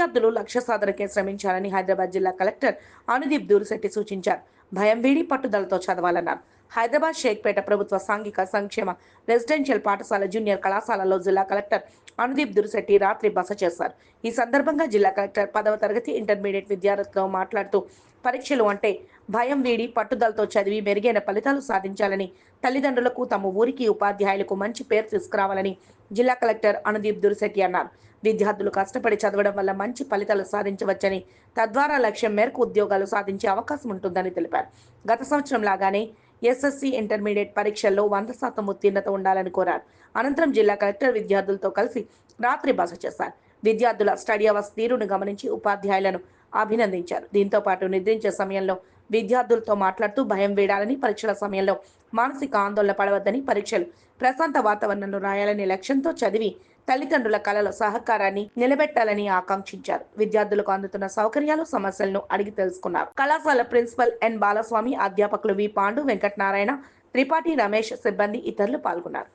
విద్యార్థులు లక్ష్య సాధనకే శ్రమించాలని హైదరాబాద్ జిల్లా కలెక్టర్ అనుదీప్ దూరిశెట్టి సూచించారు. భయం వీడి పట్టుదలతో చదవాలన్నారు. హైదరాబాద్ షేక్పేట ప్రభుత్వ సాంఘిక సంక్షేమ రెసిడెన్షియల్ పాఠశాల జూనియర్ కళాశాలలో జిల్లా కలెక్టర్ అనుదీప్ దురిశెట్టి రాత్రి బస చేశారు. ఈ సందర్భంగా జిల్లా కలెక్టర్ 10వ తరగతి ఇంటర్మీడియట్ విద్యార్థులతో మాట్లాడుతూ పరీక్షలు అంటే భయం వీడి పట్టుదలతో చదివి మెరుగైన ఫలితాలు సాధించాలని, తల్లిదండ్రులకు తమ ఊరికి ఉపాధ్యాయులకు మంచి పేరు తీసుకురావాలని జిల్లా కలెక్టర్ అనుదీప్ దురిశెట్టి అన్నారు. విద్యార్థులు కష్టపడి చదవడం వల్ల మంచి ఫలితాలు సాధించవచ్చని, తద్వారా లక్ష్యం మేరకు ఉద్యోగాలు సాధించే అవకాశం ఉంటుందని తెలిపారు. గత సంవత్సరం లాగానే ఎస్ఎస్సి ఇంటర్మీడియట్ పరీక్షల్లో 100% ఉత్తీర్ణత ఉండాలని కోరారు. అనంతరం జిల్లా కలెక్టర్ విద్యార్థులతో కలిసి రాత్రి బస చేశారు. విద్యార్థుల స్టడీ అవర్స్ తీరును గమనించి ఉపాధ్యాయులను అభినందించారు. దీంతో పాటు నిద్రించే సమయంలో విద్యార్థులతో మాట్లాడుతూ భయం వీడాలని, పరీక్షల సమయంలో మానసిక ఆందోళన పడవద్దని, పరీక్షలు ప్రశాంత వాతావరణంలో రాయాలనే లక్ష్యంతో చదివి తల్లిదండ్రుల కళల సహకారాన్ని నిలబెట్టాలని ఆకాంక్షించారు. విద్యార్థులకు అందుతున్న సౌకర్యాలు, సమస్యలను అడిగి తెలుసుకున్నారు. కళాశాల ప్రిన్సిపల్ ఎన్ బాలస్వామి, అధ్యాపకులు వి పాండు, వెంకటనారాయణ, త్రిపాఠి రమేష్, సిబ్బంది ఇతరులు పాల్గొన్నారు.